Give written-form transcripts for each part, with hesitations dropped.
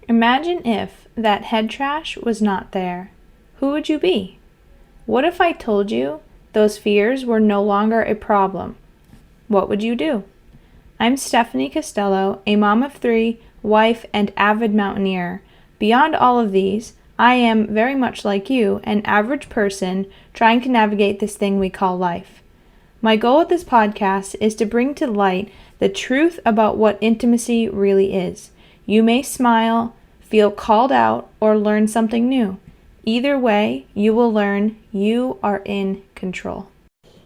Imagine if that head trash was not there. Who would you be? What if I told you those fears were no longer a problem? What would you do? I'm Stephanie Costello, a mom of three, wife, and avid mountaineer. Beyond all of these, I am very much like you, an average person trying to navigate this thing we call life. My goal with this podcast is to bring to light the truth about what intimacy really is. You may smile, feel called out, or learn something new. Either way, you will learn you are in control.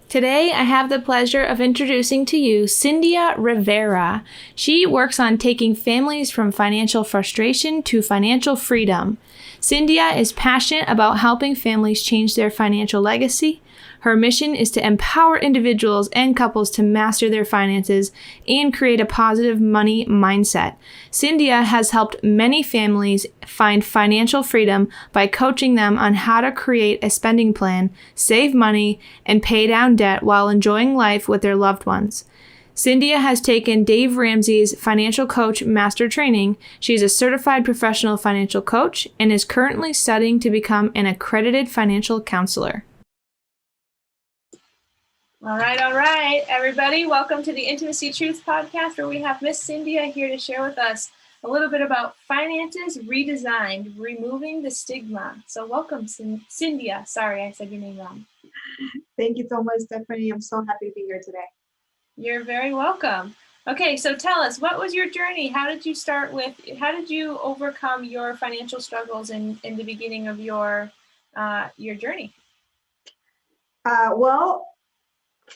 Today, I have the pleasure of introducing to you Cyndia Rivera. She works on taking families from financial frustration to financial freedom. Cyndia is passionate about helping families change their financial legacy. Her mission is to empower individuals and couples to master their finances and create a positive money mindset. Cyndia has helped many families find financial freedom by coaching them on how to create a spending plan, save money, and pay down debt while enjoying life with their loved ones. Cyndia has taken Dave Ramsey's Financial Coach Master Training. She is a certified professional financial coach and is currently studying to become an accredited financial counselor. All right, everybody. Welcome to the Intimacy Truth Podcast, where we have Miss Cyndia here to share with us a little bit about finances redesigned, removing the stigma. So welcome, Cyndia. Sorry, I said your name wrong. Thank you so much, Stephanie. I'm so happy to be here today. You're very welcome. Okay, so tell us, what was your journey? How did you overcome your financial struggles in the beginning of your journey? Well,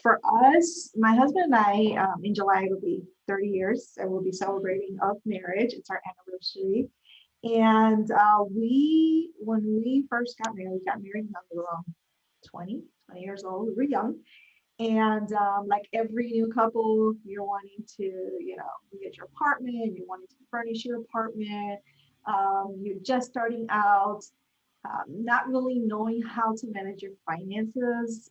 for us, my husband and I, in July, it will be 30 years, and we'll be celebrating of marriage. It's our anniversary. And when we first got married when we were around 20 years old. We were young. And like every new couple, you're wanting to, get your apartment, you're wanting to furnish your apartment, you're just starting out, not really knowing how to manage your finances,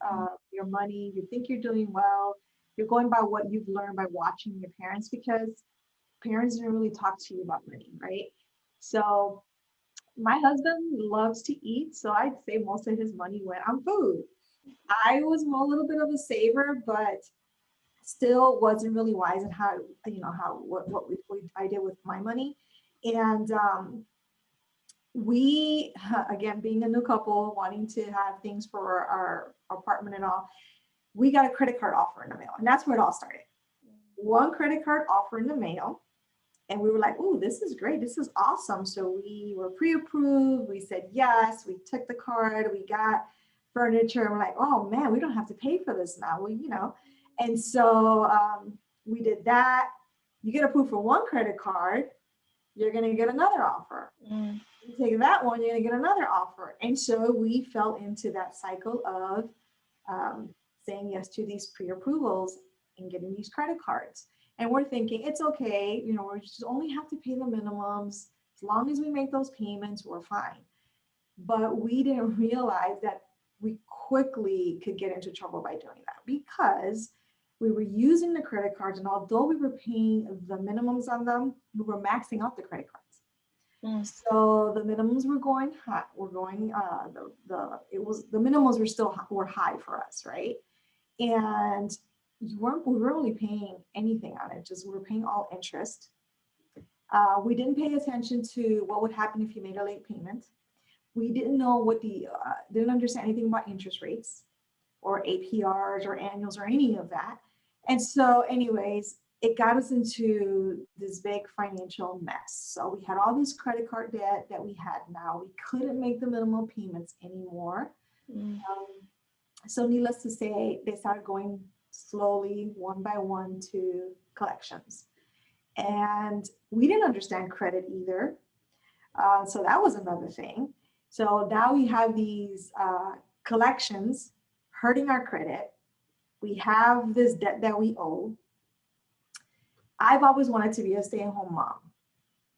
your money. You think you're doing well. You're going by what you've learned by watching your parents, because parents didn't really talk to you about money, right? So my husband loves to eat, so I'd say most of his money went on food. I was a little bit of a saver, but still wasn't really wise in what I did with my money. And we, again, being a new couple, wanting to have things for our apartment and all, we got a credit card offer in the mail, and that's where it all started. One credit card offer in the mail, and we were like, "Ooh, this is great! This is awesome!" So we were pre-approved. We said yes. We took the card. We got furniture, and we're like, "Oh man, we don't have to pay for this now." And so we did that. You get approved for one credit card, you're going to get another offer. You take that one, you're going to get another offer. And so we fell into that cycle of saying yes to these pre-approvals and getting these credit cards. And we're thinking it's okay, we just only have to pay the minimums. As long as we make those payments, we're fine. But we didn't realize that we quickly could get into trouble by doing that, because we were using the credit cards, and although we were paying the minimums on them, we were maxing out the credit cards. So the minimums were going high. The minimums were high for us, right? And we weren't really paying anything on it. Just we were paying all interest. We didn't pay attention to what would happen if you made a late payment. We didn't know didn't understand anything about interest rates or APRs or annuals or any of that. And so anyways, it got us into this big financial mess. So we had all this credit card debt that we had now. We couldn't make the minimum payments anymore. So needless to say, they started going slowly, one by one, to collections. And we didn't understand credit either. So that was another thing. So now we have these collections hurting our credit. We have this debt that we owe. I've always wanted to be a stay-at-home mom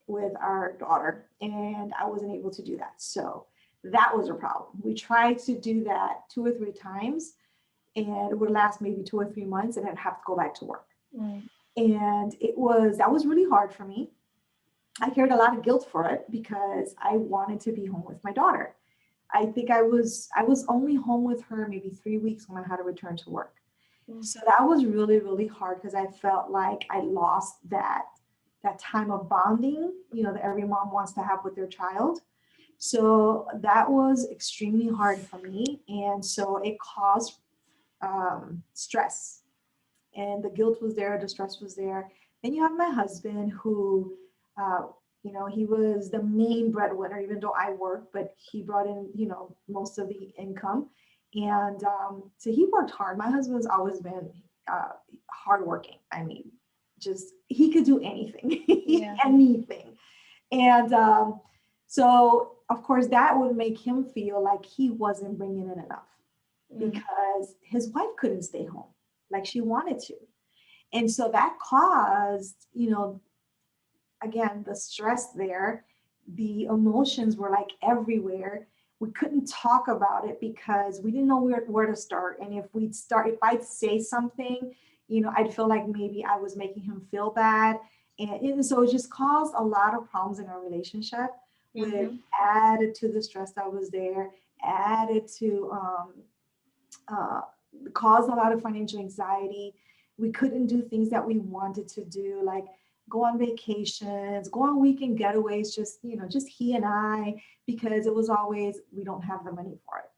with our daughter, and I wasn't able to do that. So that was a problem. We tried to do that 2 or 3 times, and it would last maybe 2 or 3 months, and I'd have to go back to work. And that was really hard for me. I carried a lot of guilt for it because I wanted to be home with my daughter. I think I was only home with her maybe 3 weeks when I had to return to work. So that was really, really hard because I felt like I lost that time of bonding, that every mom wants to have with their child. So that was extremely hard for me. And so it caused stress. And the guilt was there, the stress was there. Then you have my husband who, uh, he was the main breadwinner, even though I worked, but he brought in, most of the income. And so he worked hard. My husband's always been hardworking. I mean, just he could do anything, Yeah. anything. And so, of course, that would make him feel like he wasn't bringing in enough because his wife couldn't stay home like she wanted to. And so that caused, again, the stress there. The emotions were like everywhere. We couldn't talk about it because we didn't know where to start. And if I'd say something, I'd feel like maybe I was making him feel bad. And so it just caused a lot of problems in our relationship, with added to the stress that was there, added to uh, caused a lot of financial anxiety. We couldn't do things that we wanted to do, like go on vacations, go on weekend getaways, just he and I, because it was always, we don't have the money for it.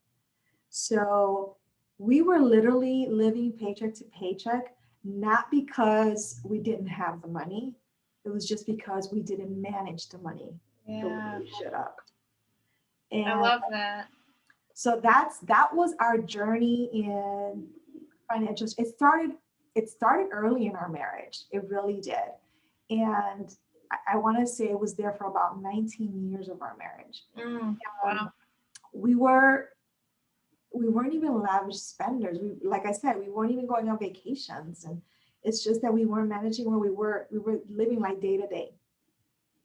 So we were literally living paycheck to paycheck, not because we didn't have the money. It was just because we didn't manage the money the way we should have. I And love that. so that was our journey in financial. It started early in our marriage. It really did. And I want to say it was there for about 19 years of our marriage. Wow. We weren't even lavish spenders. Like I said, we weren't even going on vacations. And it's just that we weren't managing where we were living like day to day,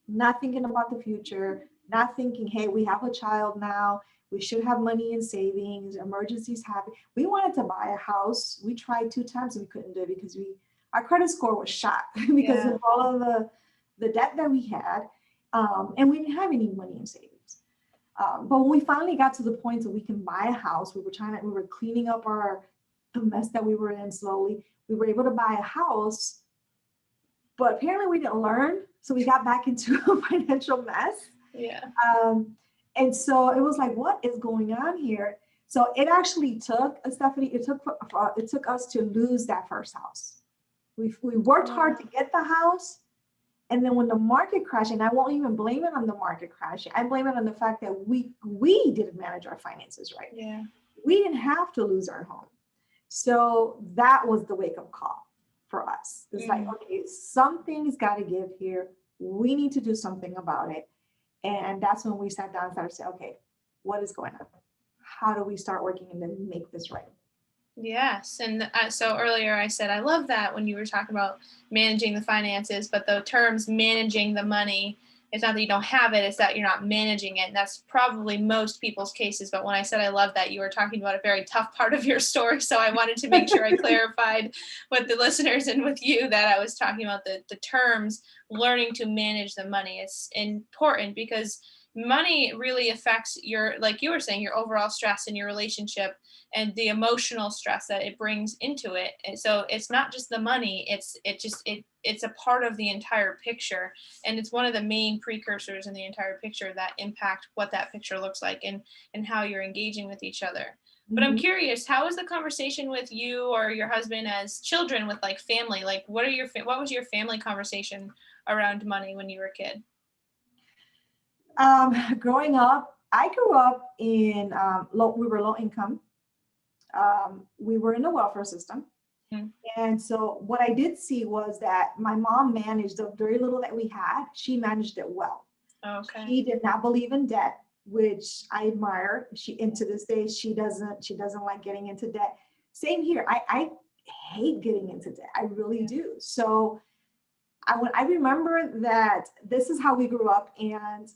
not thinking about the future, not thinking, hey, we have a child now, we should have money in savings, emergencies happen. We wanted to buy a house. We tried 2 times and we couldn't do it because our credit score was shot because of all of the debt that we had. And we didn't have any money in savings. But when we finally got to the point that we can buy a house, we were cleaning up the mess that we were in slowly. We were able to buy a house, but apparently we didn't learn. So we got back into a financial mess. Yeah. And so it was like, what is going on here? So it actually took, Stephanie, it took us to lose that first house. We worked hard to get the house. And then when the market crashed, and I won't even blame it on the market crashing, I blame it on the fact that we didn't manage our finances right. Yeah. We didn't have to lose our home. So that was the wake-up call for us. It's like, okay, something's got to give here. We need to do something about it. And that's when we sat down and started saying, okay, what is going on? How do we start working and then make this right? Yes. And so earlier I said, I love that when you were talking about managing the finances, but the terms managing the money, it's not that you don't have it, it's that you're not managing it. And that's probably most people's cases. But when I said I love that, you were talking about a very tough part of your story. So I wanted to make sure I clarified with the listeners and with you that I was talking about the terms learning to manage the money. It's important because money really affects your, like you were saying, your overall stress in your relationship and the emotional stress that it brings into it. And so it's not just the money, it's a part of the entire picture. And it's one of the main precursors in the entire picture that impact what that picture looks like and how you're engaging with each other. But I'm curious, how was the conversation with you or your husband as children with like family? Like what was your family conversation around money when you were a kid? Growing up, I grew up in we were low income. We were in the welfare system. And so what I did see was that my mom managed the very little that we had. She managed it well. Okay. She did not believe in debt, which I admire. And to this day, she doesn't like getting into debt. Same here. I hate getting into debt. I really do. So I remember that this is how we grew up, and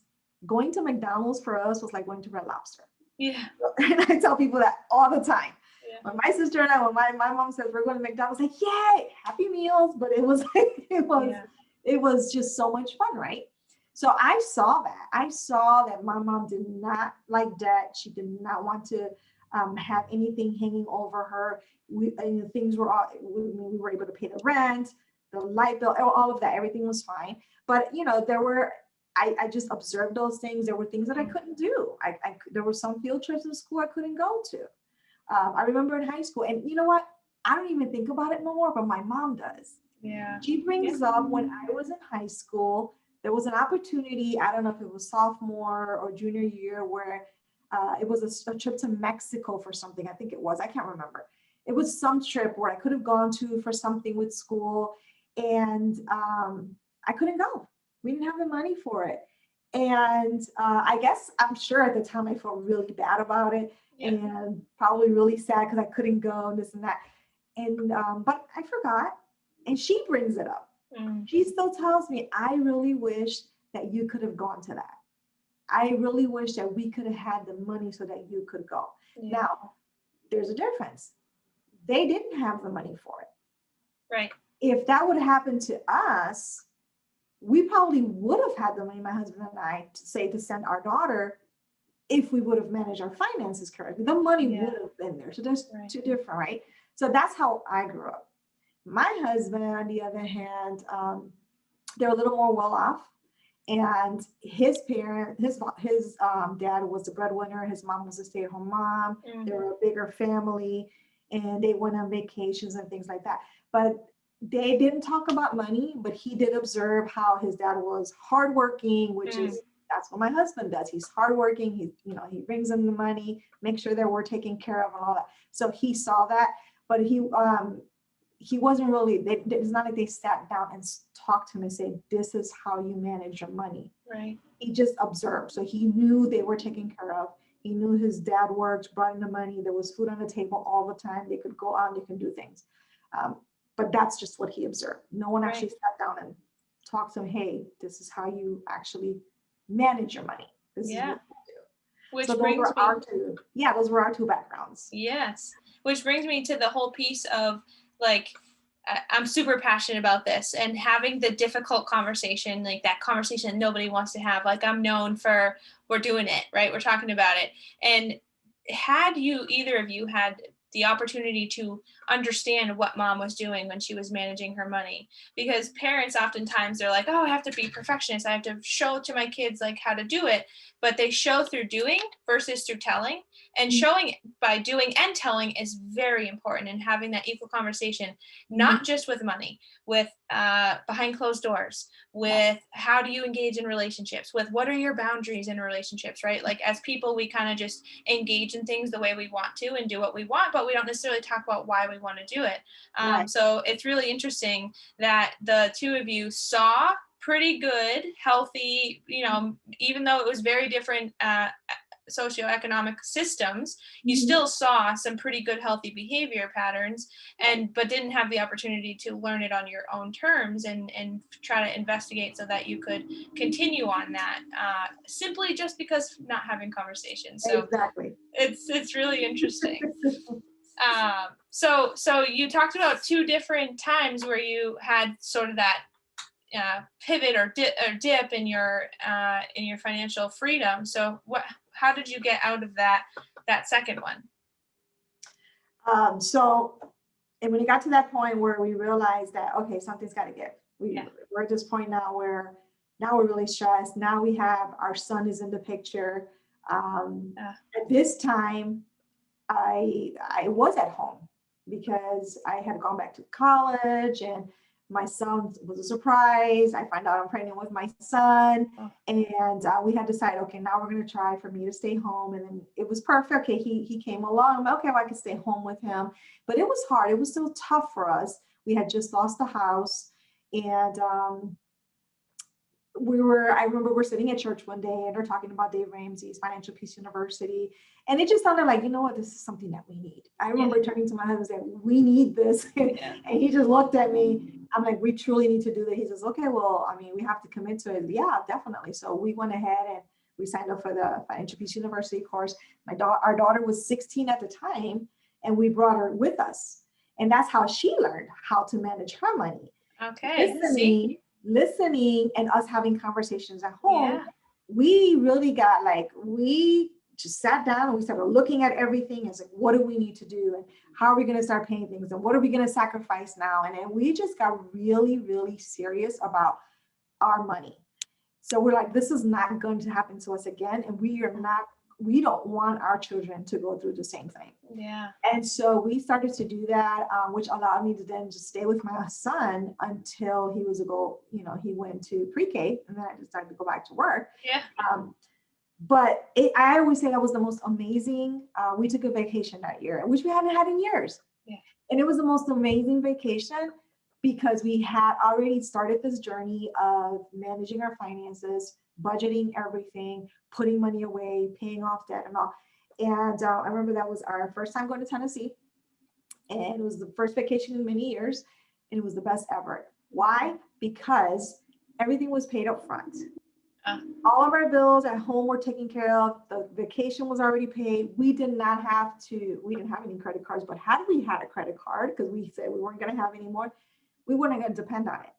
going to McDonald's for us was like going to Red Lobster. Yeah. And I tell people that all the time. Yeah. When my sister and I, when my mom says we're going to McDonald's, like, yay, happy meals. But it was like, it was just so much fun, right? So I saw that. I saw that my mom did not like debt. She did not want to have anything hanging over her. Things were all, we were able to pay the rent, the light bill, all of that. Everything was fine. But there were, I just observed those things. There were things that I couldn't do. There were some field trips in school I couldn't go to. I remember in high school, and you know what? I don't even think about it no more, but my mom does. Yeah. She brings up when I was in high school, there was an opportunity, I don't know if it was sophomore or junior year, where it was a trip to Mexico for something. I think it was, I can't remember. It was some trip where I could have gone to for something with school, and I couldn't go. We didn't have the money for it. And I guess, I'm sure at the time I felt really bad about it, and probably really sad because I couldn't go and this and that. And but I forgot, and she brings it up. She still tells me, I really wish that you could have gone to that. I really wish that we could have had the money so that you could go. Yeah. Now, there's a difference. They didn't have the money for it. Right. If that would happen to us, we probably would have had the money, my husband and I, to say to send our daughter, if we would have managed our finances correctly. The money would have been there. So there's two different, right? So that's how I grew up. My husband, on the other hand, they're a little more well off, and his dad was the breadwinner. His mom was a stay-at-home mom. They were a bigger family, and they went on vacations and things like that. But they didn't talk about money, but he did observe how his dad was hardworking, which is, that's what my husband does. He's hardworking. He brings in the money, make sure that we're taken care of and all that. So he saw that, but he wasn't really, it's not like they sat down and talked to him and said, this is how you manage your money. Right. He just observed. So he knew they were taken care of. He knew his dad worked, brought in the money. There was food on the table all the time. They could go out, they can do things. But that's just what he observed. No one actually sat down and talked to him, hey, this is how you actually manage your money. This is what you do. Which so brings those were our two backgrounds. Yes. Which brings me to the whole piece of, like, I'm super passionate about this, and having the difficult conversation, like that conversation that nobody wants to have. Like, I'm known for, we're doing it, right? We're talking about it. And had either of you had the opportunity to understand what mom was doing when she was managing her money? Because parents oftentimes, they're like, oh, I have to be perfectionist. I have to show to my kids like how to do it. But they show through doing versus through telling. And showing by doing and telling is very important, and having that equal conversation, not just with money, with behind closed doors, with how do you engage in relationships, with what are your boundaries in relationships, right? Like, as people, we kind of just engage in things the way we want to and do what we want, but we don't necessarily talk about why we want to do it. So it's really interesting that the two of you saw pretty good, healthy, even though it was very different socioeconomic systems, you still saw some pretty good, healthy behavior patterns, but didn't have the opportunity to learn it on your own terms and try to investigate so that you could continue on that, simply just because not having conversations. So exactly, it's really interesting. So you talked about two different times where you had sort of that pivot or dip in your financial freedom. So how did you get out of that second one? And when it got to that point where we realized that, okay, something's got to give. We're at this point now where now we're really stressed. Now we have, our son is in the picture. At this time, I was at home because I had gone back to college, and my son was a surprise. I find out I'm pregnant with my son, and we had decided, okay, now we're going to try for me to stay home. And then it was perfect. Okay, he came along. Okay, well, I could stay home with him, but it was hard. It was still tough for us. We had just lost the house, and I remember we're sitting at church one day and they're talking about Dave Ramsey's Financial Peace University. And it just sounded like, you know what, this is something that we need. I remember turning to my husband and saying, we need this. And he just looked at me. I'm like, we truly need to do that. He says, okay, well, I mean, we have to commit to it. Yeah, definitely. So we went ahead and we signed up for the Financial Peace University course. Our daughter was 16 at the time, and we brought her with us. And that's how she learned how to manage her money. Okay. See? listening and us having conversations at home, Yeah. we really got like, we just sat down and we started looking at everything and said, what do we need to do? And how are we going to start paying things? And what are we going to sacrifice now? And then we just got really, really serious about our money. So we're like, this is not going to happen to us again. And we don't want our children to go through the same thing. Yeah. And so we started to do that, which allowed me to then just stay with my son until he was he went to pre-K, and then I decided to go back to work. Yeah. But I always say that was the most amazing. We took a vacation that year, which we hadn't had in years. Yeah. And it was the most amazing vacation because we had already started this journey of managing our finances, budgeting everything, putting money away, paying off debt and all. And I remember that was our first time going to Tennessee. And it was the first vacation in many years. And it was the best ever. Why? Because everything was paid up front. All of our bills at home were taken care of. The vacation was already paid. We didn't have any credit cards, but had we had a credit card, because we said we weren't going to have any more, we weren't going to depend on it.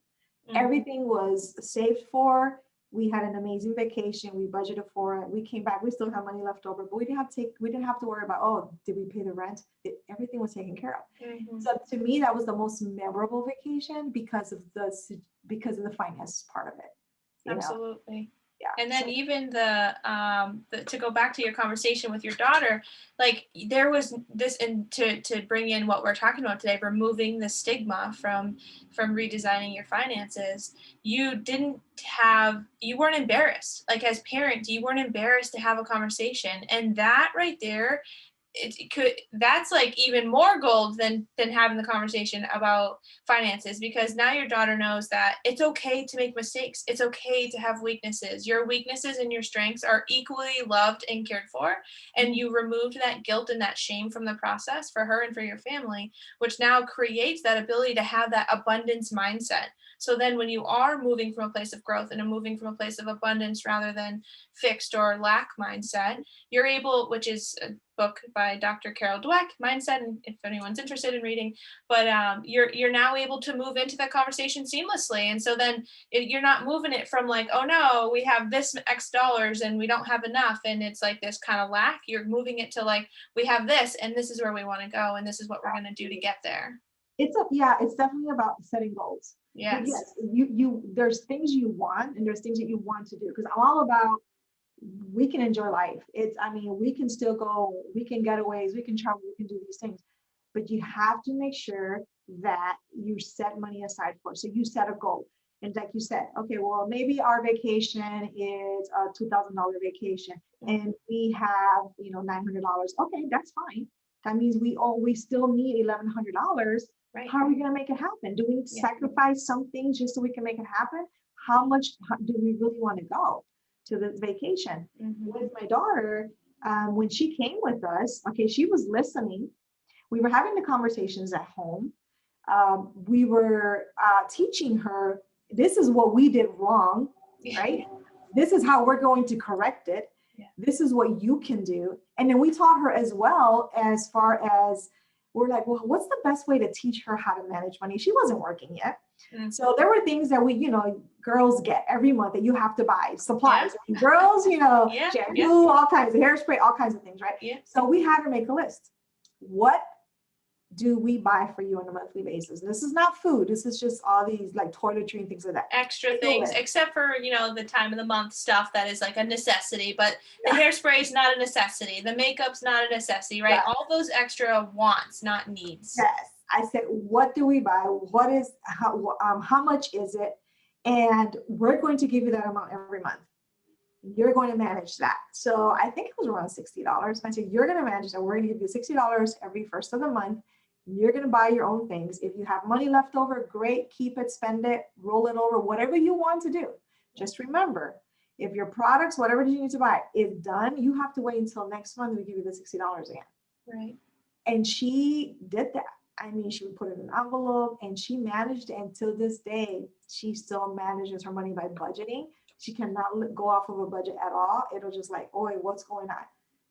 Mm-hmm. Everything was saved for. We had an amazing vacation. We budgeted for it. We came back. We still had money left over, but we didn't have to worry about, oh, did we pay the rent? Everything was taken care of. Mm-hmm. So to me, that was the most memorable vacation because of the finance part of it. Absolutely. Yeah. And then even the to go back to your conversation with your daughter, like there was this, and to bring in what we're talking about today, removing the stigma from redesigning your finances. You weren't embarrassed. Like as parents, you weren't embarrassed to have a conversation, and that right there, that's like even more gold than having the conversation about finances, because now your daughter knows that it's okay to make mistakes. It's okay to have weaknesses. Your weaknesses and your strengths are equally loved and cared for. And you removed that guilt and that shame from the process for her and for your family, which now creates that ability to have that abundance mindset. So then when you are moving from a place of growth and moving from a place of abundance rather than fixed or lack mindset, you're able, which is a book by Dr. Carol Dweck, Mindset, and if anyone's interested in reading, but you're now able to move into that conversation seamlessly. And so then you're not moving it from like, oh no, we have this X dollars and we don't have enough, and it's like this kind of lack. You're moving it to like, we have this and this is where we want to go and this is what we're going to do to get there. It's definitely about setting goals. Yes. Yes, you there's things you want and there's things that you want to do, because I'm all about, we can enjoy life. We can still go, we can getaways, we can travel, we can do these things, but you have to make sure that you set money aside for it. So you set a goal. And like you said, okay, well, maybe our vacation is a $2,000 vacation and we have, $900. Okay, that's fine. That means we still need $1,100. Right. How are we going to make it happen? Do we need to sacrifice some things just so we can make it happen? How much do we really want to go to this vacation? Mm-hmm. With my daughter, when she came with us, okay, she was listening. We were having the conversations at home. We were teaching her, this is what we did wrong, right? This is how we're going to correct it. Yeah. This is what you can do. And then we taught her as well, as far as we're like, well, what's the best way to teach her how to manage money? She wasn't working yet. Mm-hmm. So there were things that we, girls get every month that you have to buy supplies. Yeah. Girls, shampoo, all kinds of hairspray, all kinds of things, right? Yeah. So we had her make a list. What do we buy for you on a monthly basis? And this is not food. This is just all these like toiletry and things like that. Extra things, except for, the time of the month stuff that is like a necessity, but the hairspray is not a necessity. The makeup's not a necessity, right? Yeah. All those extra wants, not needs. Yes. I said, what do we buy? What is, how much is it? And we're going to give you that amount every month. You're going to manage that. So I think it was around $60. I said, you're going to manage that. We're going to give you $60 every first of the month. You're going to buy your own things. If you have money left over, great, keep it, spend it, roll it over, whatever you want to do. Just remember, if your products, whatever you need to buy, is done, you have to wait until next month and we give you the $60 again. Right. And she did that. She would put it in an envelope and she managed it until this day. She still manages her money by budgeting. She cannot go off of a budget at all. It'll just like, oh, what's going on?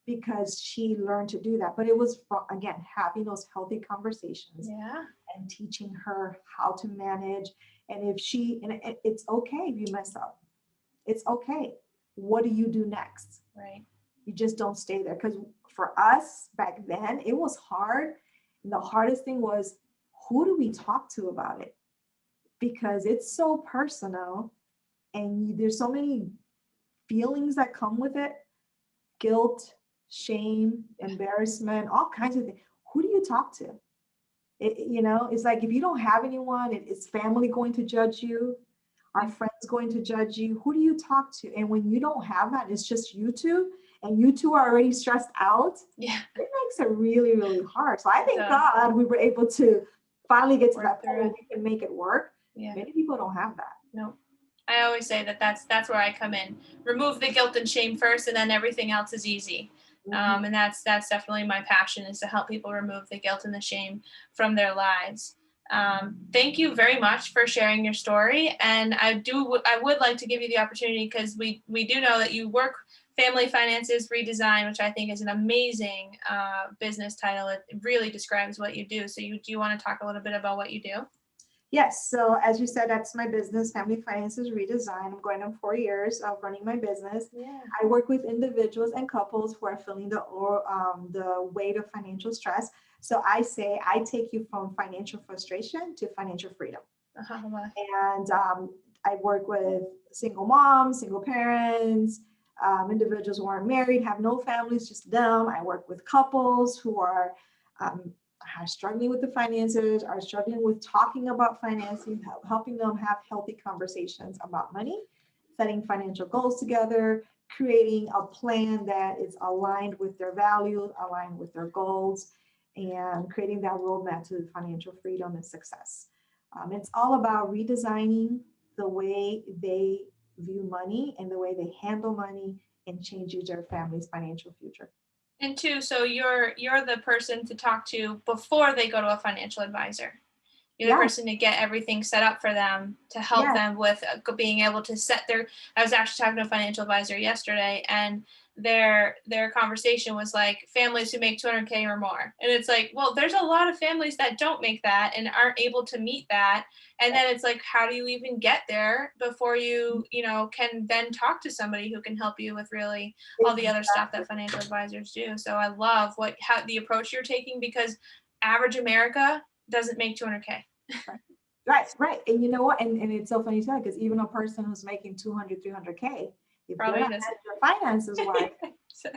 because she learned to do that. But it was, again, having those healthy conversations Yeah. and teaching her how to manage. And it's okay if you mess up. It's okay. What do you do next? Right. You just don't stay there. Because for us back then, it was hard. And the hardest thing was, who do we talk to about it? Because it's so personal and there's so many feelings that come with it, guilt, shame, embarrassment, all kinds of things. Who do you talk to? It's like if you don't have anyone, it's family going to judge you, our friends going to judge you. Who do you talk to? And when you don't have that, it's just you two, and you two are already stressed out. Yeah. It makes it really, really hard. So I thank Yeah. God we were able to finally get to Work that point through where it. we can make it work. Yeah. Many people don't have that. No. I always say that's where I come in. Remove the guilt and shame first, and then everything else is easy. Mhm. And that's definitely my passion, is to help people remove the guilt and the shame from their lives. Thank you very much for sharing your story. And I would like to give you the opportunity, because we do know that you work Family Finances Redesign, which I think is an amazing business title. It really describes what you do. So do you want to talk a little bit about what you do? Yes. So as you said, that's my business, Family Finances Redesign. I'm going on 4 years of running my business. Yeah. I work with individuals and couples who are feeling the weight of financial stress. So I say I take you from financial frustration to financial freedom. And I work with single moms, single parents, individuals who aren't married, have no families, just them. I work with couples who are struggling with the finances, are struggling with talking about financing, helping them have healthy conversations about money, setting financial goals together, creating a plan that is aligned with their values, aligned with their goals, and creating that roadmap to financial freedom and success. It's all about redesigning the way they view money and the way they handle money, and changes their family's financial future. And two, so you're the person to talk to before they go to a financial advisor. You're the Yeah, person to get everything set up for them, to help yeah, them with being able to set their. I was actually talking to a financial advisor yesterday, and their conversation was like families who make 200K or more, and it's like, well, there's a lot of families that don't make that and aren't able to meet that, and then it's like, how do you even get there before you can then talk to somebody who can help you with really all the other stuff that financial advisors do. So I love how the approach you're taking, because average America doesn't make 200K. right. And you know what? And it's so funny to say, because even a person who's making 200, 300K, if they're Probably not doesn't. managing their finances right,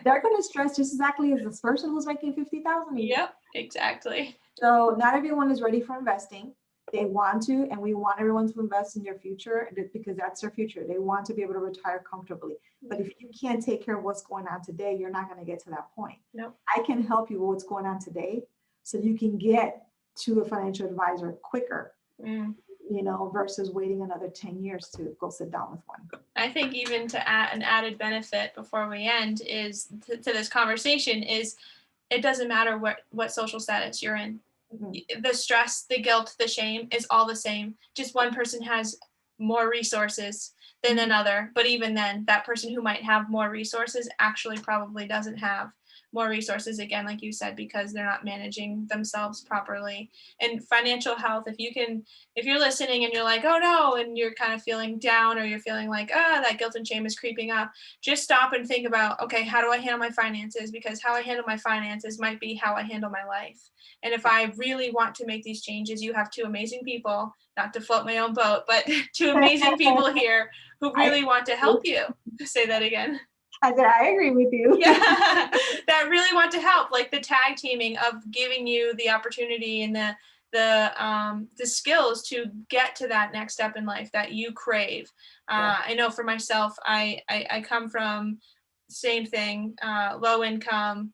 they're going to stress just exactly as this person who's making 50,000 a year. Yep, exactly. So not everyone is ready for investing. They want to, and we want everyone to invest in their future, because that's their future. They want to be able to retire comfortably. But if you can't take care of what's going on today, you're not going to get to that point. Nope. I can help you with what's going on today, so you can get to a financial advisor quicker, versus waiting another 10 years to go sit down with one. I think even to add an added benefit before we end is to this conversation is, it doesn't matter what social status you're in. Mm-hmm. The stress, the guilt, the shame is all the same. Just one person has more resources than another. But even then, that person who might have more resources actually probably doesn't have more resources, again, like you said, because they're not managing themselves properly. And financial health, if you're listening and you're like, oh no, and you're kind of feeling down, or you're feeling like, that guilt and shame is creeping up, just stop and think about, okay, how do I handle my finances? Because how I handle my finances might be how I handle my life. And if I really want to make these changes, you have two amazing people, not to float my own boat, but two amazing people here who really want to help you. Say that again. I said, I agree with you. Yeah, that really want to help, like the tag teaming of giving you the opportunity and the skills to get to that next step in life that you crave. I know for myself, I come from same thing, low income,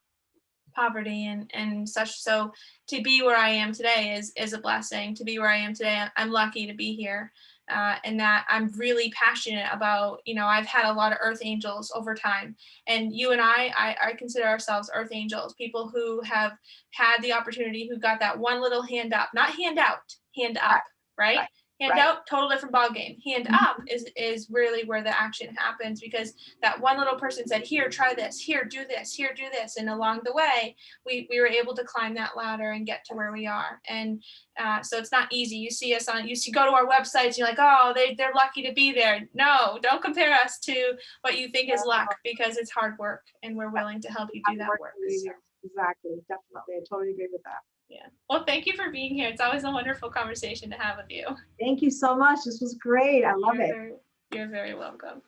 poverty and such. So to be where I am today is a blessing. To be where I am today, I'm lucky to be here. And that I'm really passionate about, I've had a lot of earth angels over time, and you and I consider ourselves earth angels, people who have had the opportunity, who got that one little hand up, not hand out, hand up, right? Hand out, total different ball game. Hand up is really where the action happens, because that one little person said, here, try this, here, do this, here, do this. And along the way, we were able to climb that ladder and get to where we are. And so it's not easy. You see us on, go to our websites, you're like, oh, they're lucky to be there. No, don't compare us to what you think is luck, because it's hard work and we're willing to help you do that work. So. Exactly, definitely. I totally agree with that. Yeah. Well, thank you for being here. It's always a wonderful conversation to have with you. Thank you so much. This was great. I love it. You're very welcome.